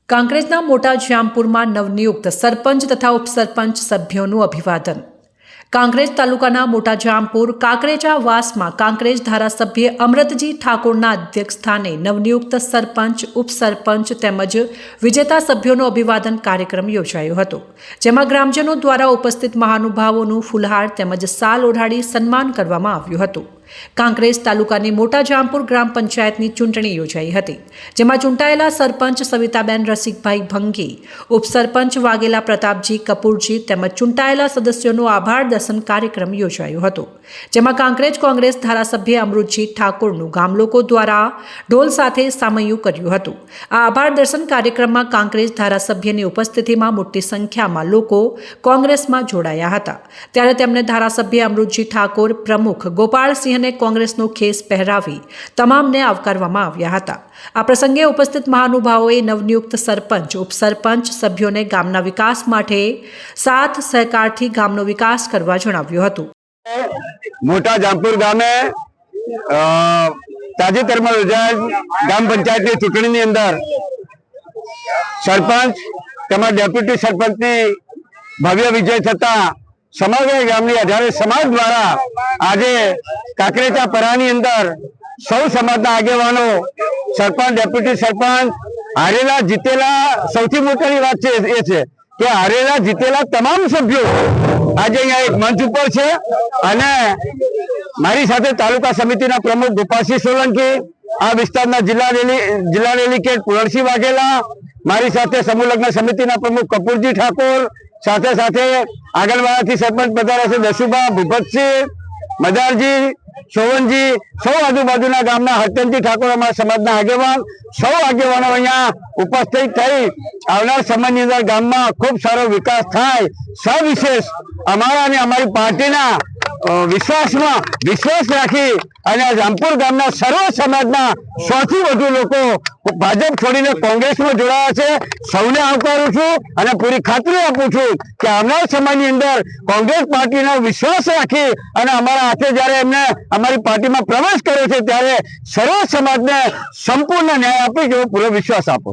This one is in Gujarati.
કાંકરેજના મોટા શ્યામપુરમાં નવનિયુક્ત સરપંચ તથા ઉપસરપંચ સભ્યોનું અભિવાદન. કાંકરેજ તાલુકાના મોટા જામપુર કાંકરેજા વાસમાં કાંકરેજ ધારાસભ્ય અમૃતજી ઠાકોરના અધ્યક્ષસ્થાને નવનિયુક્ત સરપંચ, ઉપસરપંચ તેમજ વિજેતા સભ્યોનો અભિવાદન કાર્યક્રમ યોજાયો હતો, જેમાં ગ્રામજનો દ્વારા ઉપસ્થિત મહાનુભાવોનું ફૂલહાર તેમજ શાલ ઓઢાડી સન્માન કરવામાં આવ્યું હતું. કાંકરેજ તાલુકાની મોટા જામપુર ગ્રામ પંચાયતની ચૂંટણી યોજાઈ હતી, જેમાં ચૂંટાયેલા સરપંચ સવિતાબેન રસિકભાઈ ભંગી, ઉપસરપંચ વાઘેલા પ્રતાપજી કપૂરજી તેમજ ચૂંટાયેલા સદસ્યોનો આભાર દર્શન કાર્યક્રમ યોજાયો હતો, જેમાં કાંકરેજ કોંગ્રેસ ધારાસભ્ય અમૃતજી ઠાકોરનું ગામ લોકો દ્વારા ઢોલ સાથે સામૈયું કર્યું હતું. આ આભાર દર્શન કાર્યક્રમમાં કાંકરેજ ધારાસભ્યની ઉપસ્થિતિમાં મોટી સંખ્યામાં લોકો કોંગ્રેસમાં જોડાયા હતા. ત્યારે તેમણે ધારાસભ્ય અમૃતજી ઠાકોર, પ્રમુખ ગોપાલસિંહ કોંગ્રેસનો ખેસ પહેરાવી તમામને આવકારવામાં આવ્યા હતા. આ પ્રસંગે ઉપસ્થિત મહાનુભાવોએ નવનિયુક્ત સરપંચ, ઉપસરપંચ સભ્યોને ગામના વિકાસ માટે સાથ સહકારથી ગામનો વિકાસ કરવા જણાવ્યું હતું. મોટા જામપુર ગામે તાજેતરમાં યોજાયેલ ગ્રામ પંચાયતની ચૂંટણીની અંદર સરપંચ તેમજ ડેપ્યુટી સરપંચની ભવ્ય વિજય થતા સમગ્ર ગામની આધારે સમાજ દ્વારા આજે કાંકરેજા પરાની અંદર સૌ સમાજના આગેવાનો, સરપંચ, ડેપ્યુટી સરપંચ, હારેલા જીતેલા, સૌથી મોટી વાત છે એ છે કે હારેલા જીતેલા તમામ સભ્યો આજે અહીંયા એક મંચ ઉપર છે. અને મારી સાથે તાલુકા સમિતિના પ્રમુખ ગોપાલસિંહ સોલંકી, આ વિસ્તારના જિલ્લા ડેલિગેટ પુરણસિંહ વાઘેલા, મારી સાથે સમૂહ લગ્ન સમિતિના પ્રમુખ કપૂરજી ઠાકોર, સાથે સાથે આગળવાળાથી સરપંચ પધાર્યા છે દસુભા, ભૂપતસિંહ, મદારજી, સોવનજી, સૌ આજુબાજુના ગામના હરચંદજી ઠાકોર, અમારા સમાજના આગેવાન, સૌ આગેવાનો અહીંયા ઉપસ્થિત થઈ આવનાર સમયની અંદર ગામમાં ખૂબ સારો વિકાસ થાય, સવિશેષ અમારા અને અમારી પાર્ટીના વિશ્વાસમાં વિશ્વાસ રાખી અને જામપુર ગામના સર્વ સમાજના સૌથી વધુ લોકો ભાજપ છોડીને કોંગ્રેસમાં જોડાયા છે. સૌને આવકારું છું અને પૂરી ખાતરી આપું છું કે આવનાર સમયની અંદર કોંગ્રેસ પાર્ટીનો વિશ્વાસ રાખી અને અમારા હાથે જ્યારે એમને અમારી પાર્ટીમાં પ્રવેશ કર્યો છે ત્યારે સર્વ સમાજને સંપૂર્ણ ન્યાય આપી એવો પૂરો વિશ્વાસ આપો.